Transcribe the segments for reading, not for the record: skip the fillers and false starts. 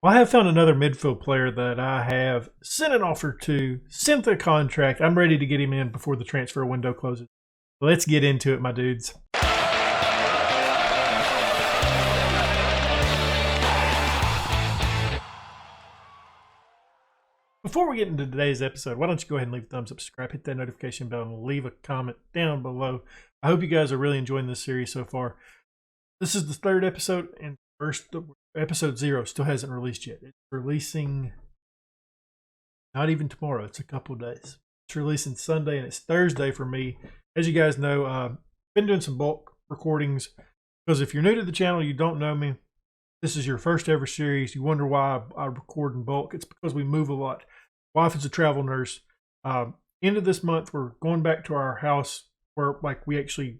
Well, I have found another midfield player that I have sent an offer to, sent the contract. I'm ready to get him in before the transfer window closes. Let's get into it, my dudes. Before we get into today's episode, why don't you go ahead and leave a thumbs up, subscribe, hit that notification bell, and leave a comment down below. I hope you guys are really enjoying this series so far. This is the third episode, and first episode 0 still hasn't released yet. It's releasing not even tomorrow. It's a couple of days. It's releasing Sunday, and it's Thursday for me. As you guys know, I've been doing some bulk recordings, because if you're new to the channel, you don't know me, this is your first ever series, you wonder why I record in bulk. It's because we move a lot. Wife is a travel nurse. End of this month, we're going back to our house where we actually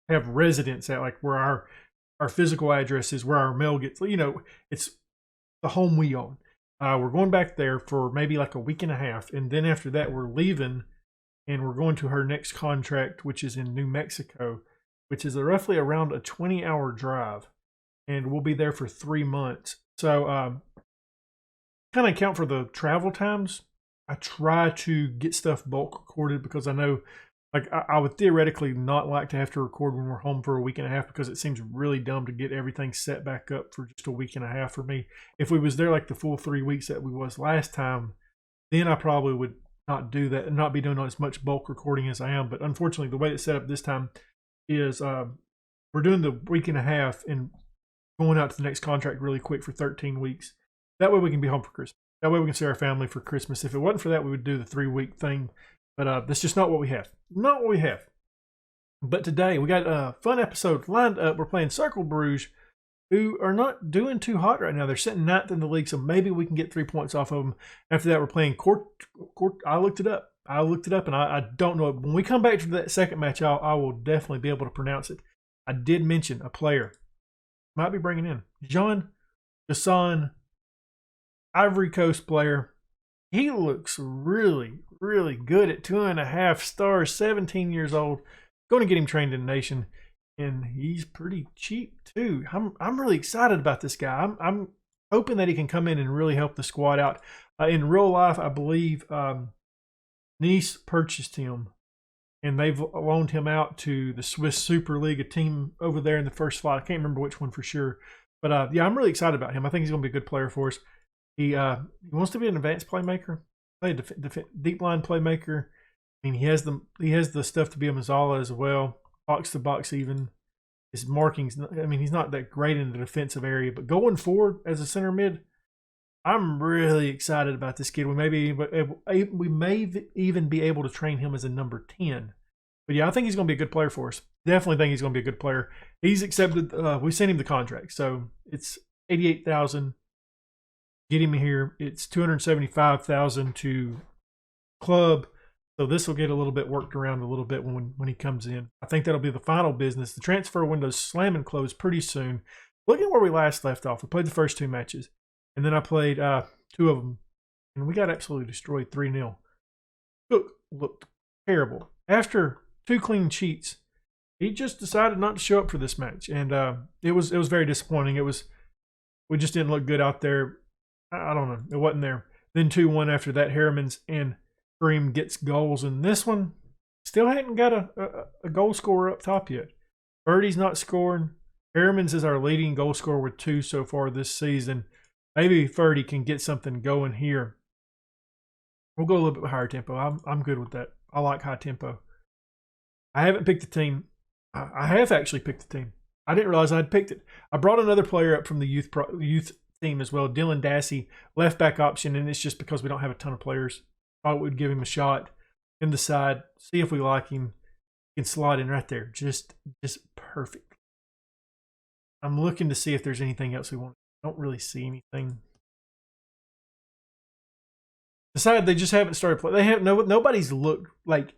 have residence at, where our physical address is, where our mail gets, it's the home we own. We're going back there for maybe a week and a half, and then after that we're leaving and we're going to her next contract, which is in New Mexico, which is roughly around a 20-hour drive, and we'll be there for 3 months. So kind of account for the travel times. I try to get stuff bulk recorded because I know I would theoretically not like to have to record when we're home for a week and a half, because it seems really dumb to get everything set back up for just a week and a half for me. If we was there the full 3 weeks that we was last time, then I probably would not do that and not be doing as much bulk recording as I am. But unfortunately, the way it's set up this time is we're doing the week and a half and going out to the next contract really quick for 13 weeks. That way we can be home for Christmas. That way we can see our family for Christmas. If it wasn't for that, we would do the 3-week thing. But that's just not what we have. Not what we have. But today, we got a fun episode lined up. We're playing Cercle Bruges, who are not doing too hot right now. They're sitting 9th in the league, so maybe we can get 3 points off of them. After that, we're playing Court. I looked it up. And I don't know. When we come back to that second match, I will definitely be able to pronounce it. I did mention a player. Might be bringing in. Jean Gasson, Ivory Coast player. He looks really, really good at 2.5 stars, 17 years old. Going to get him trained in Nation, and he's pretty cheap too. I'm really excited about this guy. I'm hoping that he can come in and really help the squad out. In real life, I believe Nice purchased him, and they've loaned him out to the Swiss Super League, a team over there in the first slot. I can't remember which one for sure, but yeah, I'm really excited about him. I think he's going to be a good player for us. He wants to be an advanced playmaker, play a deep line playmaker. I mean, he has the stuff to be a Mazzala as well, box to box even. His markings, I mean, he's not that great in the defensive area, but going forward as a center mid, I'm really excited about this kid. We may even be able to train him as a number 10. But yeah, I think he's going to be a good player for us. Definitely think he's going to be a good player. He's accepted. We sent him the contract, so it's $88,000. Get him here. It's $275,000 to club. So this will get a little bit worked around a little bit when he comes in. I think that'll be the final business. The transfer window's slamming closed pretty soon. Look at where we last left off. We played the first 2 matches, and then I played 2 of them, and we got absolutely destroyed 3-0. Looked terrible. After 2 clean sheets, he just decided not to show up for this match, and it was very disappointing. We just didn't look good out there. I don't know. It wasn't there. Then 2-1 after that. Harriman's and Kareem gets goals. And this one still hadn't got a goal scorer up top yet. Birdie's not scoring. Harriman's is our leading goal scorer with 2 so far this season. Maybe Ferdy can get something going here. We'll go a little bit higher tempo. I'm good with that. I like high tempo. I haven't picked the team. I have actually picked the team. I didn't realize I'd picked it. I brought another player up from the youth team as well, Dylan Dassey, left back option, and it's just because we don't have a ton of players. Thought we'd give him a shot in the side, see if we like him. He can slot in right there, just perfect. I'm looking to see if there's anything else we want. I don't really see anything. The side, they just haven't started playing. They have nobody's looked like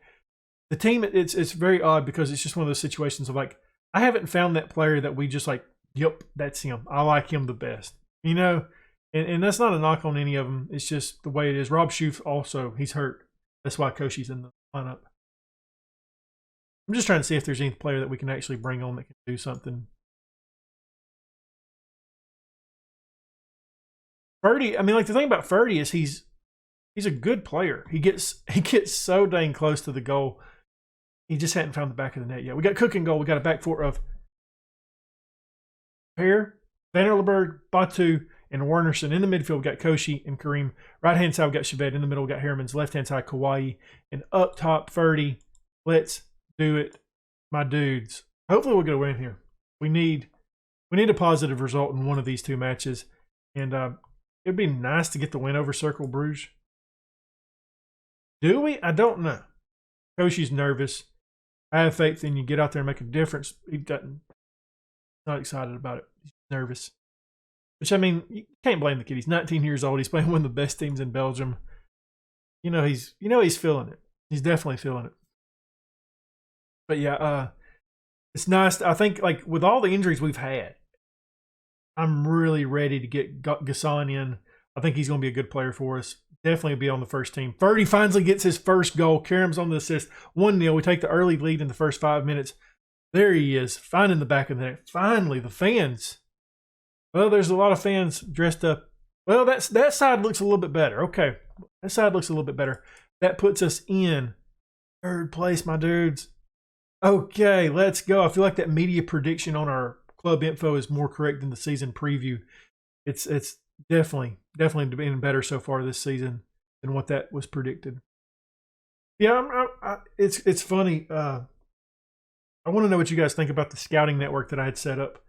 the team. It's very odd because it's just one of those situations of I haven't found that player that we just yep, that's him. I like him the best. And that's not a knock on any of them. It's just the way it is. Rob Schoof also, he's hurt. That's why Koshi's in the lineup. I'm just trying to see if there's any player that we can actually bring on that can do something. Ferdy, I mean, like the thing about Ferdy is he's a good player. He gets so dang close to the goal. He just hadn't found the back of the net yet. We got Cook and goal. We got a back four of Pear, Vanderleberg, Batu, and Wernerson. In the midfield, we got Koshi and Kareem. Right-hand side, we got Chevette. In the middle, we got Harriman's. Left-hand side, Kauai. And up top, Ferdy. Let's do it, my dudes. Hopefully we'll get a win here. We need a positive result in one of these two matches. And it'd be nice to get the win over Cercle Bruges. Do we? I don't know. Koshi's nervous. I have faith in you. Get out there and make a difference. He's not excited about it. He's nervous. Which, I mean, you can't blame the kid. He's 19 years old. He's playing one of the best teams in Belgium. He's feeling it. He's definitely feeling it. But yeah, it's nice. I think, like, with all the injuries we've had, I'm really ready to get Gasson in. I think he's going to be a good player for us. Definitely be on the first team. Ferdy finally gets his first goal. Karim's on the assist. 1-0. We take the early lead in the first 5 minutes. There he is, finding the back of the net. Finally, the fans. Well, there's a lot of fans dressed up. Well, that side looks a little bit better. Okay, that side looks a little bit better. That puts us in third place, my dudes. Okay, let's go. I feel like that media prediction on our club info is more correct than the season preview. It's definitely been better so far this season than what that was predicted. Yeah, it's funny. I want to know what you guys think about the scouting network that I had set up.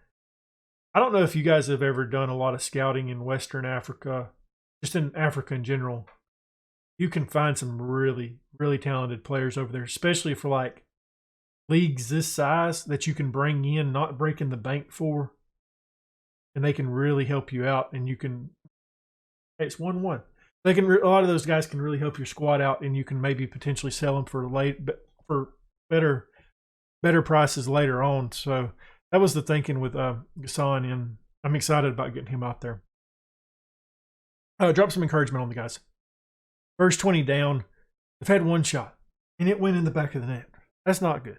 I don't know if you guys have ever done a lot of scouting in Western Africa, just in Africa in general. You can find some really, really talented players over there, especially for like leagues this size that you can bring in, not breaking the bank for. And they can really help you out, and you can. It's 1-1. They can. A lot of those guys can really help your squad out, and you can maybe potentially sell them for better prices later on. So that was the thinking with Gasson, and I'm excited about getting him out there. Drop some encouragement on the guys. First 20 down. They've had one shot, and it went in the back of the net. That's not good.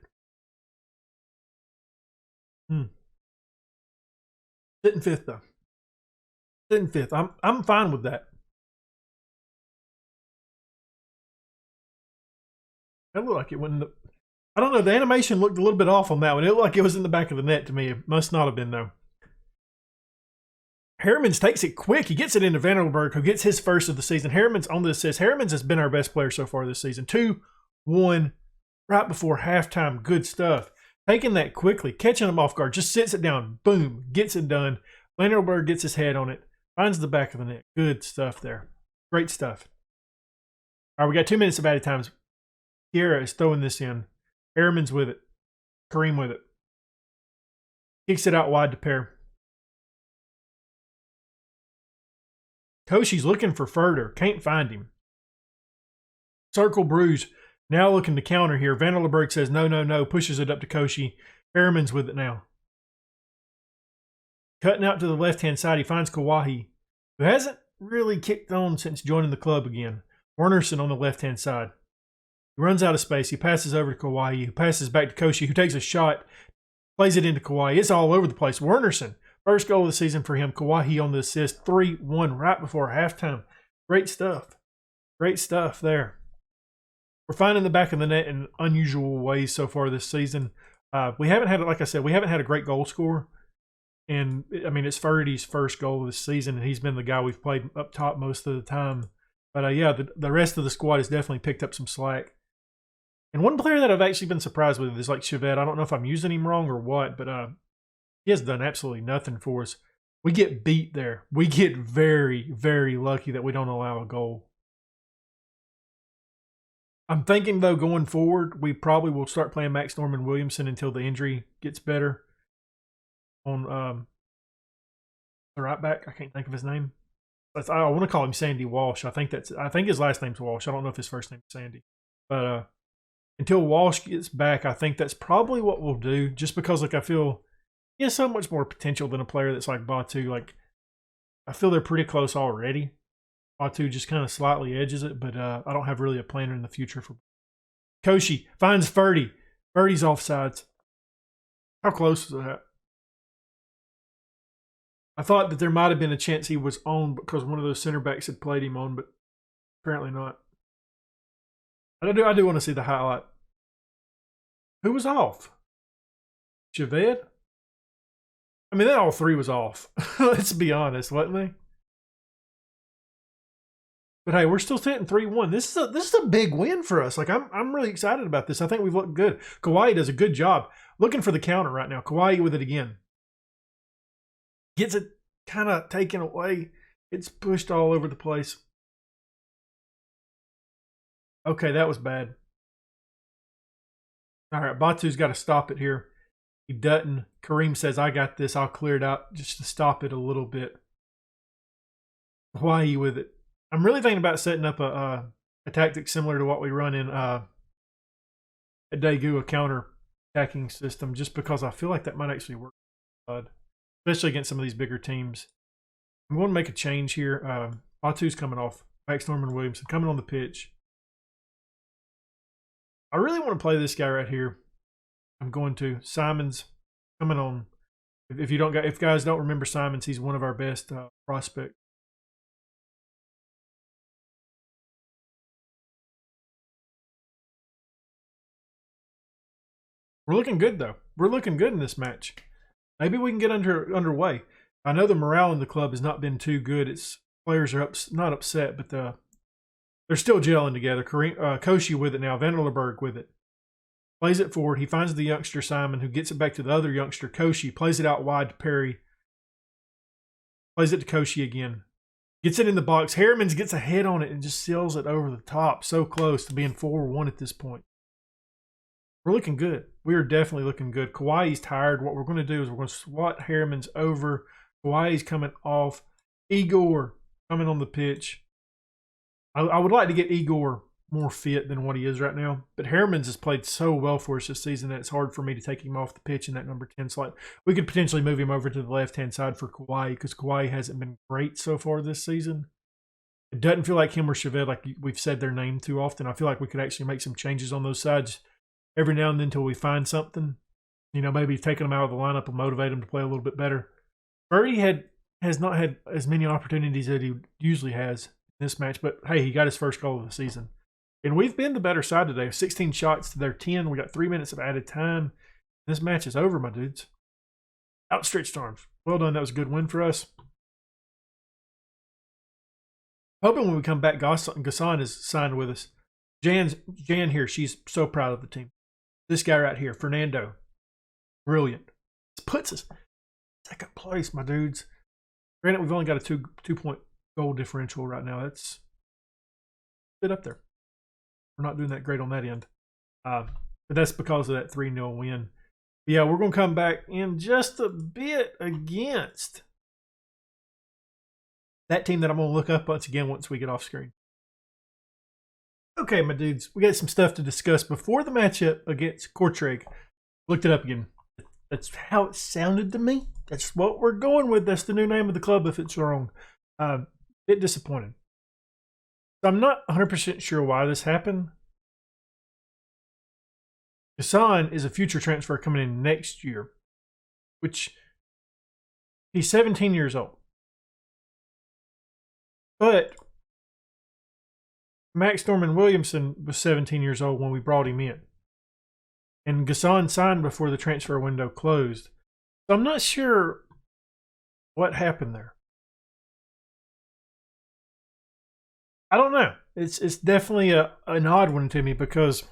Sitting fifth though. Sitting fifth. I'm fine with that. That looked like it went in the. I don't know. The animation looked a little bit off on that one. It looked like it was in the back of the net to me. It must not have been though. Harriman's takes it quick. He gets it into Vanderleberg, who gets his first of the season. Harriman's on the assist. Harriman's has been our best player so far this season. 2-1 right before halftime. Good stuff. Taking that quickly, catching him off guard, just sits it down, boom, gets it done. Vanderleberg gets his head on it, finds the back of the net. Good stuff there. Great stuff. All right, we got 2 minutes of added times. Kiera is throwing this in. Harriman's with it. Kareem with it. Kicks it out wide to Pear. Koshi's looking for Furter. Can't find him. Cercle Bruges. Now looking to counter here. Vanderleberg says no, pushes it up to Koshi. Harriman's with it now. Cutting out to the left-hand side, he finds Kawahi, who hasn't really kicked on since joining the club again. Wernerson on the left-hand side. He runs out of space. He passes over to Kawahi, who passes back to Koshi, who takes a shot, plays it into Kawahi. It's all over the place. Wernerson, first goal of the season for him. Kawahi on the assist, 3-1 right before halftime. Great stuff. Great stuff there. We're finding the back of the net in unusual ways so far this season. We haven't had, like I said, we haven't had a great goal scorer. And, I mean, it's Ferdy's first goal of the season, and he's been the guy we've played up top most of the time. But, yeah, the rest of the squad has definitely picked up some slack. And one player that I've actually been surprised with is like Chevette. I don't know if I'm using him wrong or what, but he has done absolutely nothing for us. We get beat there. We get very, very lucky that we don't allow a goal. I'm thinking, though, going forward, we probably will start playing Max Norman Williamson until the injury gets better. On the right back, I can't think of his name. I want to call him Sandy Walsh. I think his last name's Walsh. I don't know if his first name's Sandy. But until Walsh gets back, I think that's probably what we'll do. Just because, like, I feel he has so much more potential than a player that's like Batu. Like, I feel they're pretty close already. Batu just kind of slightly edges it, but I don't have really a plan in the future for Koshi. Finds Ferdy. Ferdy's offsides. How close was that? I thought that there might have been a chance he was on because one of those center backs had played him on, but apparently not. I do want to see the highlight. Who was off? Javed? I mean, that all three was off. Let's be honest, wasn't they? But hey, we're still sitting 3-1. This is a big win for us. Like I'm really excited about this. I think we've looked good. Kawhi does a good job looking for the counter right now. Kawhi with it again. Gets it kind of taken away. It's pushed all over the place. Okay, that was bad. All right, Batu's got to stop it here. He doesn't. Kareem says, I got this. I'll clear it out just to stop it a little bit. Why are you with it? I'm really thinking about setting up a tactic similar to what we run in at Daegu, a counter-attacking system, just because I feel like that might actually work, especially against some of these bigger teams. I'm going to make a change here. Batu's coming off. Max Norman Williamson coming on the pitch. I really want to play this guy right here. I'm going to. Simon's coming on. If guys don't remember Simons, he's one of our best prospects. We're looking good though. We're looking good in this match. Maybe we can get underway. I know the morale in the club has not been too good. It's players are not upset, but they're still gelling together. Koshi with it now. Vanderleberg with it. Plays it forward. He finds the youngster Simon, who gets it back to the other youngster, Koshi. Plays it out wide to Perry. Plays it to Koshi again. Gets it in the box. Harrimans gets a head on it and just seals it over the top. So close to being 4-1 at this point. We're looking good. We are definitely looking good. Kawhi's tired. What we're going to do is we're going to swat Harriman's over. Kawhi's coming off. Igor coming on the pitch. I would like to get Igor more fit than what he is right now. But Harriman's has played so well for us this season that it's hard for me to take him off the pitch in that number 10 slot. We could potentially move him over to the left-hand side for Kawhi because Kawhi hasn't been great so far this season. It doesn't feel like him or Chavez, like we've said their name too often. I feel like we could actually make some changes on those sides every now and then until we find something. You know, maybe taking them out of the lineup will motivate them to play a little bit better. Birdie has not had as many opportunities that he usually has in this match, but hey, he got his first goal of the season. And we've been the better side today. 16 shots to their 10. We got 3 minutes of added time. This match is over, my dudes. Outstretched arms. Well done. That was a good win for us. Hoping when we come back, Gassan is signed with us. Jan here, she's so proud of the team. This guy right here, Fernando. Brilliant. This puts us second place, my dudes. Granted, we've only got a 2-point goal differential right now. That's a bit up there. We're not doing that great on that end. But that's because of that 3-0 win. But yeah, we're going to come back in just a bit against that team that I'm going to look up once again once we get off screen. Okay, my dudes, we got some stuff to discuss before the matchup against Kortrijk. Looked it up again. That's how it sounded to me. That's what we're going with. That's the new name of the club if it's wrong. Bit disappointed. So I'm not 100% sure why this happened. Hassan is a future transfer coming in next year, which he's 17 years old. But Max Norman Williamson was 17 years old when we brought him in. And Gassan signed before the transfer window closed. So I'm not sure what happened there. I don't know. It's definitely an odd one to me because,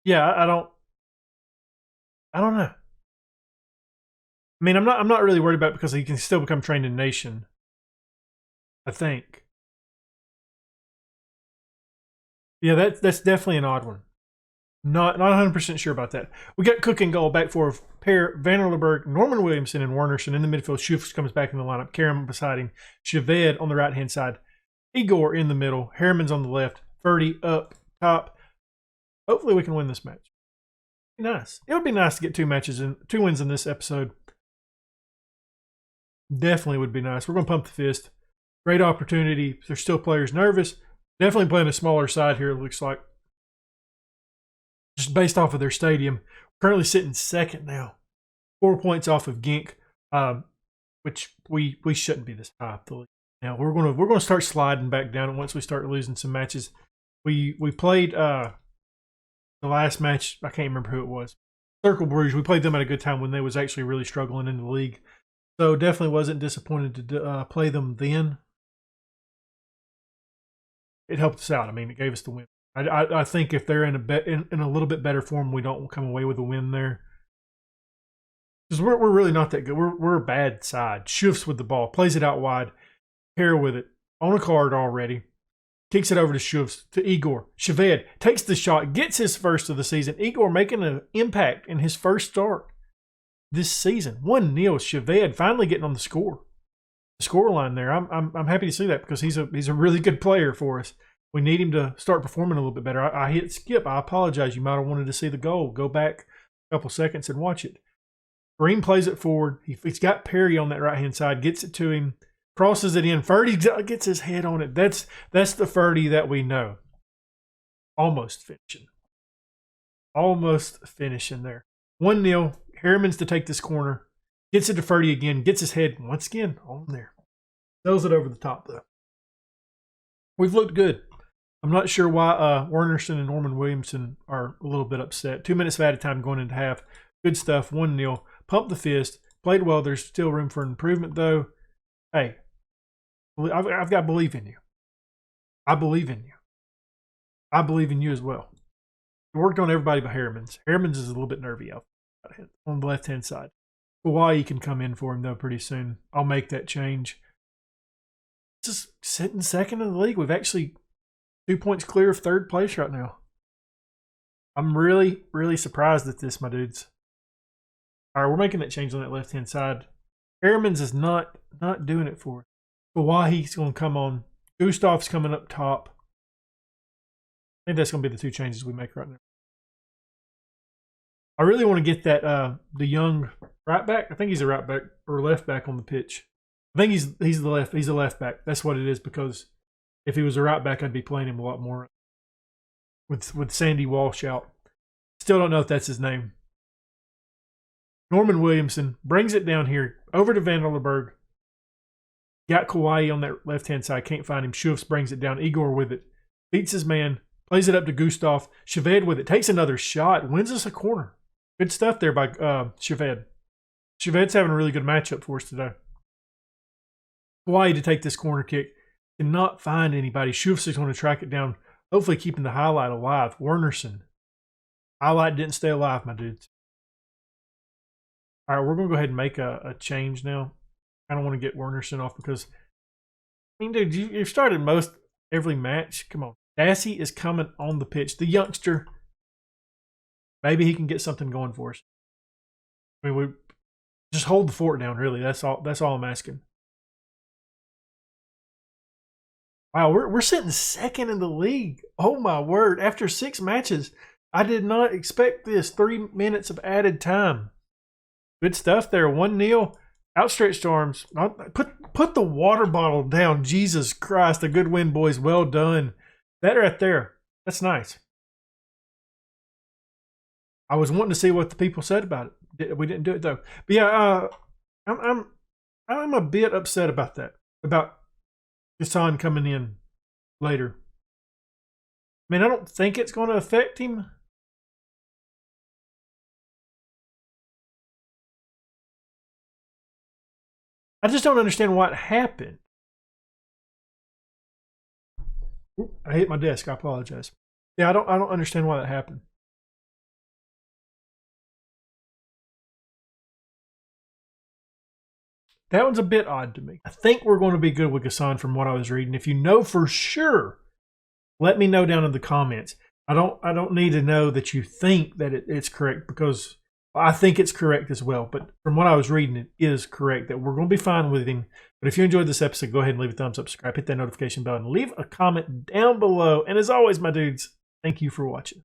yeah, I don't know. I mean, I'm not really worried about it because he can still become trained in nation, I think. Yeah, that's definitely an odd one. Not 100% sure about that. We got Cook and goal back for pair Vanderleberg, Norman Williamson, and Wernerson in the midfield. Schufs comes back in the lineup. Karam beside him. Chaved on the right-hand side. Igor in the middle. Harriman's on the left. Ferdy up top. Hopefully we can win this match. Nice. It would be nice to get two wins in this episode. Definitely would be nice. We're going to pump the fist. Great opportunity. There's still players nervous. Definitely playing a smaller side here, it looks like. Just based off of their stadium. Currently sitting second now. 4 points off of Genk, which we shouldn't be this high up the league. Now we're gonna start sliding back down once we start losing some matches. We played the last match. I can't remember who it was. Circle Bruges. We played them at a good time when they was actually really struggling in the league. So definitely wasn't disappointed to play them then. It helped us out. I mean, it gave us the win. I think if they're in a little bit better form, we don't come away with a win there. Because we're really not that good. We're a bad side. Shifts with the ball, plays it out wide, Hare with it, on a card already. Kicks it over to Shufs, to Igor. Shved takes the shot, gets his first of the season. Igor making an impact in his first start this season. 1-0. Shved finally getting on the score line there. I'm happy to see that because he's a really good player for us. We need him to start performing a little bit better. I hit skip. I apologize. You might have wanted to see the goal. Go back a couple seconds and watch it. Green plays it forward. He's got Perry on that right-hand side. Gets it to him. Crosses it in. Ferdy gets his head on it. That's the Ferdy that we know. Almost finishing. Almost finishing there. 1-0. Harriman's to take this corner. Gets it to Ferdy again. Gets his head once again on there. Throws it over the top though. We've looked good. I'm not sure why Wernerson and Norman Williamson are a little bit upset. 2 minutes of added time going into half. Good stuff. 1-0. Pump the fist. Played well. There's still room for improvement though. Hey, I've got belief in you. I believe in you. I believe in you as well. We worked on everybody but Harriman's. Harriman's is a little bit nervy out on the left-hand side. Hawaii can come in for him, though, pretty soon. I'll make that change. Just sitting second in the league. We've actually 2 points clear of third place right now. I'm really, really surprised at this, my dudes. All right, we're making that change on that left-hand side. Harriman's is not doing it for us. Hawaii's going to come on. Gustav's coming up top. I think that's going to be the 2 changes we make right now. I really want to get that the young right back. I think he's a right back or left back on the pitch. I think he's the left back. That's what it is, because if he was a right back, I'd be playing him a lot more with Sandy Walsh out. Still don't know if that's his name. Norman Williamson brings it down here over to Vanderleberg. Got Kauai on that left-hand side. Can't find him. Schufs brings it down. Igor with it. Beats his man. Plays it up to Gustav. Shved with it. Takes another shot. Wins us a corner. Good stuff there by Shved. Shved's having a really good matchup for us today. Kauai to take this corner kick. Cannot find anybody. Schufs is going to track it down. Hopefully keeping the highlight alive. Wernerson. Highlight didn't stay alive, my dudes. All right, we're going to go ahead and make a change now. I don't want to get Wernerson off because, I mean, dude, you've started most every match. Come on. Dassey is coming on the pitch. The youngster. Maybe he can get something going for us. I mean, we just hold the fort down, really. That's all I'm asking. Wow, we're sitting second in the league. Oh, my word. After 6 matches, I did not expect this. 3 minutes of added time. Good stuff there. 1-0. Outstretched arms. Put the water bottle down. Jesus Christ. A good win, boys. Well done. That right there. That's nice. I was wanting to see what the people said about it. We didn't do it though. But yeah, I'm a bit upset about that. About Hassan coming in later. I mean, I don't think it's going to affect him. I just don't understand what happened. Oop, I hit my desk. I apologize. Yeah, I don't understand why that happened. That one's a bit odd to me. I think we're going to be good with Gassan from what I was reading. If you know for sure, let me know down in the comments. I don't need to know that you think that it's correct, because I think it's correct as well. But from what I was reading, it is correct that we're going to be fine with him. But if you enjoyed this episode, go ahead and leave a thumbs up, subscribe, hit that notification bell, and leave a comment down below. And as always, my dudes, thank you for watching.